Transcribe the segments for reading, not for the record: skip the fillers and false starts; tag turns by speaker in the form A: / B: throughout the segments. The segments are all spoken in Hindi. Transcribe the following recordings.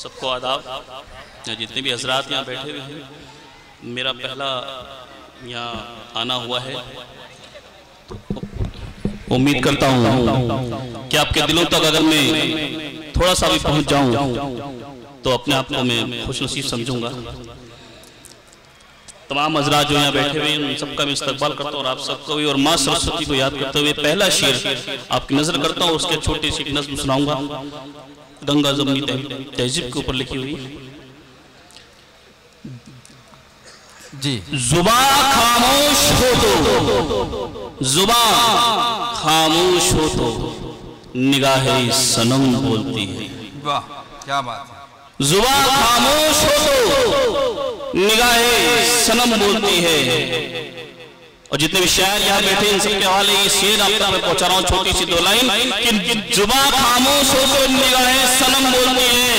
A: सबको आदाब। जितने भी हजरात यहाँ बैठे हुए हैं, मेरा पहला यहाँ आना हुआ है, तो उम्मीद करता हूँ कि आपके दिलों तक अगर मैं थोड़ा सा भी पहुँच जाऊँ तो अपने आप को मैं खुशनसीब समझूंगा। तमाम हजरात जो यहाँ बैठे हुए हैं उन सबका मैं इस्तकबाल करता हूँ और आप सबको भी, और माँ सरस्वती को याद करते हुए पहला शेर आपकी नजर करता हूँ। उसके छोटी सी नज़्म सुनाऊंगा, गंगा जमनी तहजीब के ऊपर लिखी हुई
B: जी।
A: जुबान खामोश हो तो, जुबान खामोश हो तो निगाहे सनम बोलती है।
B: वाह क्या बात है।
A: जुबान खामोश हो तो निगाहे सनम बोलती है। और जितने भी शायर यहाँ बैठे हैं इन सबके हवाले ये शेर आप तक मैं पहुंचा रहा हूँ, छोटी सी 2 लाइन कि जुबान खामोश हो तो निगाहें सनम बोलती है,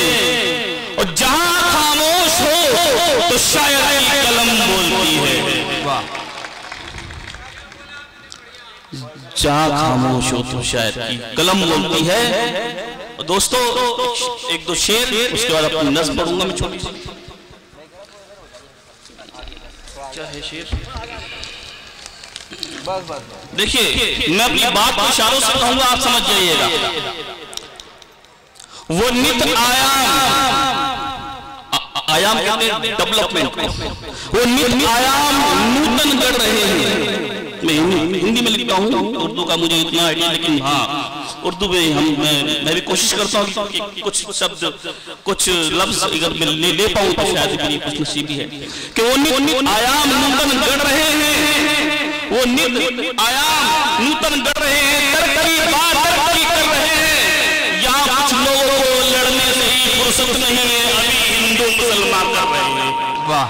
A: और जहां खामोश हो तो शायरी कलम बोलती है।
B: वाह।
A: जहां खामोश हो तो शायर की कलम बोलती है। दोस्तों एक दो शेर, उसके बाद अपनी नज़्म पढ़ूंगा मैं छोटी सी। क्या है शेर? देखिए मैं अपनी बात को इशारों से कहूंगा, आप समझ जाइएगा। वो नित आयाम कहते हैं डेवलपमेंट, वो नित आयाम नूतन गढ़ रहे हैं। मैं हिंदी में लिखता हूँ, उर्दू का मुझे इतना आइडिया, लेकिन हाँ उर्दू में मैं भी कोशिश करता हूँ कि कुछ शब्द कुछ लफ्ज अगर मैं ले पाऊँ तो शायद मेरी कुछ नसीबी है कि वो नित आयाम नूतन गढ़ रहे हैं, वो नित आयाम नूतन गढ़ रहे हैं, तरक्की कर रहे हैं। यहाँ कुछ लोगों को लड़ने से ही फुर्सत नहीं है, अभी हिंदू मुसलमान कर रहे हैं।
B: वाह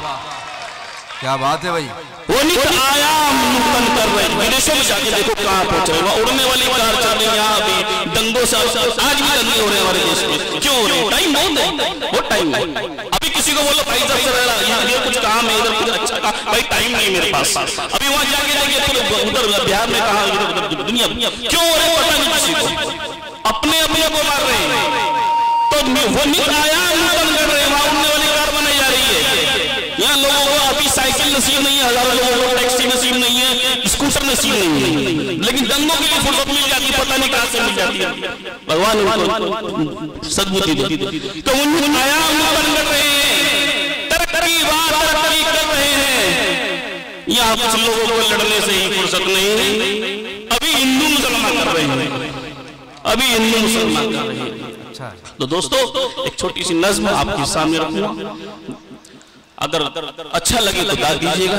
B: क्या बात है भाई।
A: वो नित आयाम नूतन कर रहे हैं। विदेशों में जाके देखो कहाँ पहुंचे, वहाँ उड़ने वाली कार चल रही है, यहाँ अभी दंगों से आज भी दंगे हो रहे हैं हमारे देश में। क्यों हो रहे हैं? टाइम बहुत है, वो टाइम नहीं। अभी किसी को बोलो भाई जब से यहाँ कुछ काम है, इधर कुछ अच्छा काम, भाई टाइम नहीं मेरे पास। अभी वहाँ जाके देखिए तो उधर बिहार में कहा, इधर दुनिया क्यों हो रहे हैं पता नहीं किसी को, अपने अपने को मार रहे हैं। तो वो नित आयाम नूतन कर रहे हैं, वहाँ उड़ने वाली कार बनाई जा रही है। यहाँ लोगों को अभी साइकिल नसीब नहीं है, हजारों लोगों को टैक्सी नसीब नहीं है, स्कूटर नसीब नहीं है, लेकिन दंगों के लिए फुर्सत मिल जाती है, पता नहीं कहां से मिल जाती है। भगवान उनको सद्बुद्धि दे। तो उन आयाम नूतन कर रहे हैं, तरक्की कर रहे हैं। यहाँ कुछ लोगों को लड़ने से ही फुर्सत नहीं, अभी हिंदू मुसलमान कर रहे हैं, अभी हिंदू मुसलमान कर रहे हैं। तो दोस्तों एक छोटी सी नज्म आपके सामने रखूंगा, अगर अच्छा लगे तो गा दीजिएगा,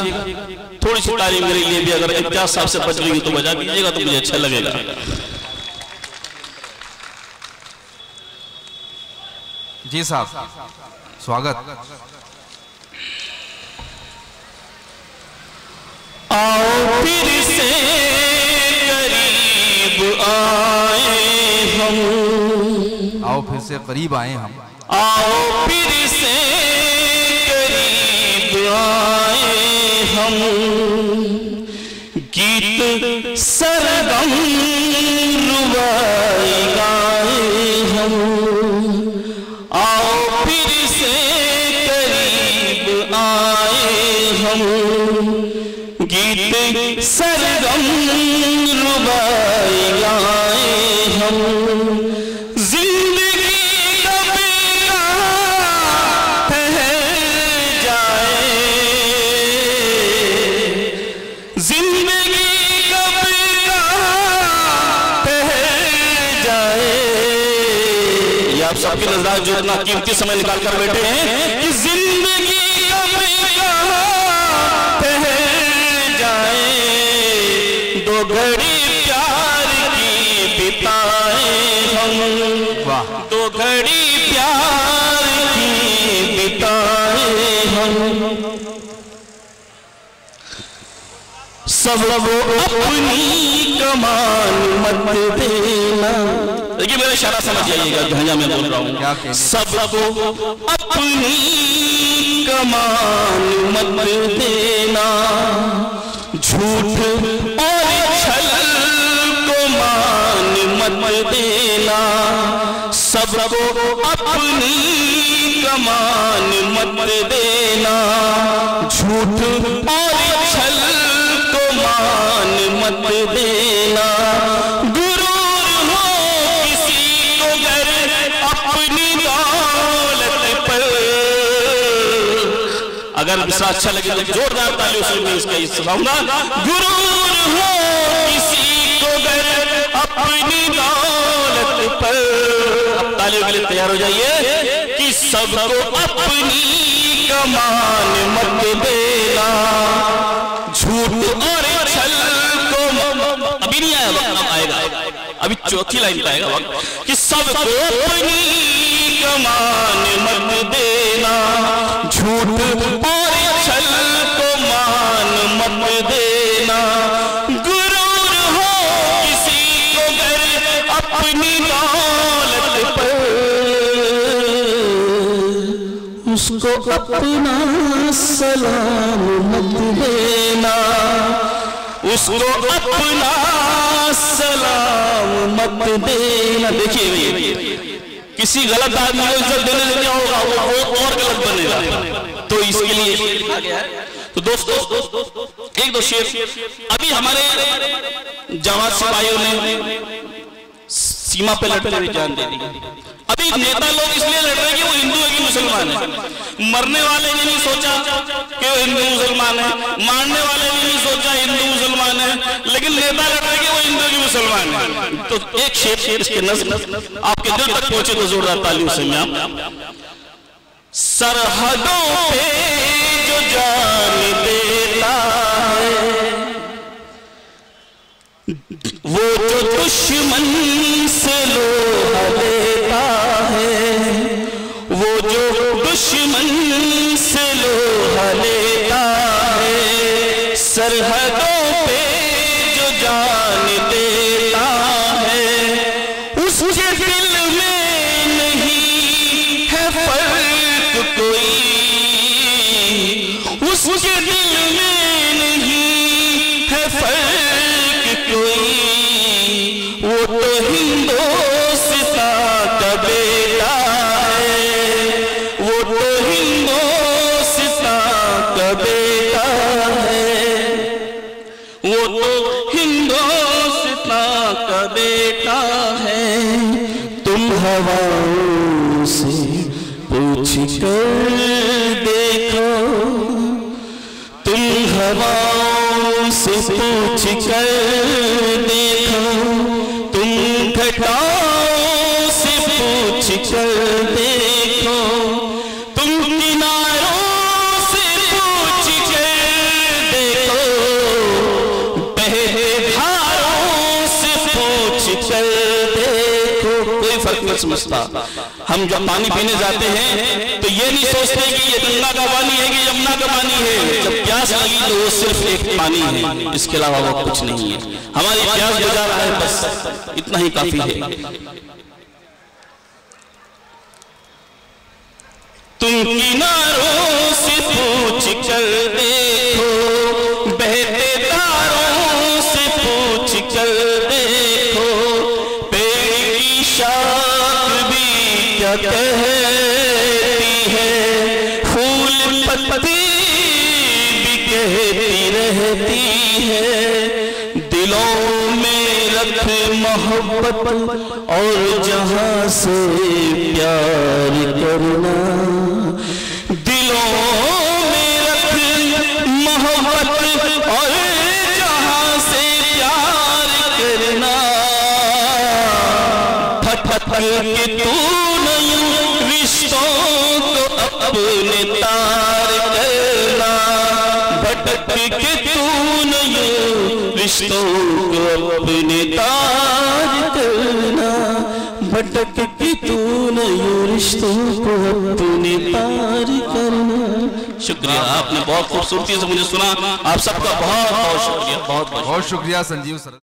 A: थोड़ी सी तारीफ मेरे लिए भी अगर इम्तियाज साहब से बच रही तो बजा दीजिएगा तो मुझे अच्छा लगेगा।
B: जी साहब स्वागत।
A: आओ फिर से करीब आए हम,
B: आओ फिर से करीब आए हम,
A: आओ फिर से आए हम, गीत सरगम रुबाई गाए हम। आओ फिर से करीब आए हम, गीत सरगम रुबाई गाए हम। सबके नजर जो इतना कीमती समय निकाल कर बैठे हैं कि जिंदगी जाए, दो घड़ी प्यार की बिताए हम, दो घड़ी प्यार की बिताए हम। सब वो अपनी कमान मत देना, देखिए मेरा इशारा समझ जाइएगा जहां मैं बोल रहा हूँ। सबको अपनी कमान मत देना, झूठ और छल को मान मत देना, सब सबको अपनी कमान मत देना, झूठ और छल को मान मत देना। गुरूर हो किसी को गर अपनी दौलत पर। अगर मिसरा अच्छा लगे तो जोरदार तालियों से मैं इसका हिस्सा गाऊंगा। गुरूर हो किसी को गर अपनी दौलत पर। अब तालियों के लिए तैयार हो जाइए कि सबको अपनी कमान मत देना, झूठ और छल को। अभी नहीं आया वक्त, अब आएगा, अभी चौथी लाइन पे आएगा वक्त कि सबको अपनी कमान मत देना, झूठ और छल को मान मत देना। गुरूर हो किसी को गर अपनी दौलत पर, उसको अपना सलाम मत देना, उसको अपना सलाम मत देना। देखिए किसी गलत आदमी को इज्जत देने से क्या होगा, वो और गलत बनेगा। तो इसके लिए तो दोस्तों एक दो शेर अभी हमारे जवान सिपाहियों ने सीमा पे लड़ते हुए जान दे दी। अभी नेता लोग इसलिए लड़ रहे हैं कि वो हिंदू है कि मुसलमान है। मरने वाले ने नहीं सोचा कि वो हिंदू मुसलमान है, मारने वाले ने नहीं सोचा हिंदू मुसलमान है, लेकिन नेता लड़ रहे हैं कि वो हिंदू की मुसलमान है। तो एक शेर इसके नज़्म आपके दिल तक पहुंचे तो जोरदार तालियों से मैं सरहदों पे जो जान देता है, वो जो दुश्मन से लोहा लेता है, वो जो दुश्मन से लोहा लेता है, सरहदों पे जो जान देता है, उसके दिल में नहीं है फर्क कोई, उसके दिल में नहीं है फर्क कोई। वो तो हिंदुस्तान का बेटा है, वो तो हिंदुस्तान का बेटा है, वो तो हिंदुस्तान का बेटा है। तुम हवाओं से पूछ कर देखो, तुम हवाओं से पूछ कर देखो, तुम घटाओं से पूछ कर देखो, तुम किनारों से पूछ कर देखो, बहते धारों से पूछ कर देखो। कोई फर्क नहीं समझता। हम जब पानी पीने जाते हैं तो ये नहीं सोचते कि ये गंगा का पानी है कि यमुना का पानी है। जब प्यास लगी तो वो सिर्फ एक पानी है, इसके अलावा वो कुछ नहीं है। हमारी प्यास बुझा रहा है, बस इतना ही काफी है। तुम किनारों से पूछ कर देखो, बहते तारों से पूछ कर देखो, पेड़ की शाख भी क्या कहती है, फूल पत्ती भी कहती रहती है। दिलों में रख मोहब्बत और जहां से प्यार करना, दिलों में रख मोहब्बत और जहां से प्यार करना। भटक के तू नहीं रिश्तों को अपने तार करना, भटक के तू नहीं रिश्तों को अपने तार करना, भटक के तू नहीं रिश्तों को अपने तार करना। शुक्रिया, आपने बहुत खूबसूरती से मुझे सुना। आप सबका बहुत बहुत शुक्रिया, बहुत
B: बहुत शुक्रिया संजीव सर।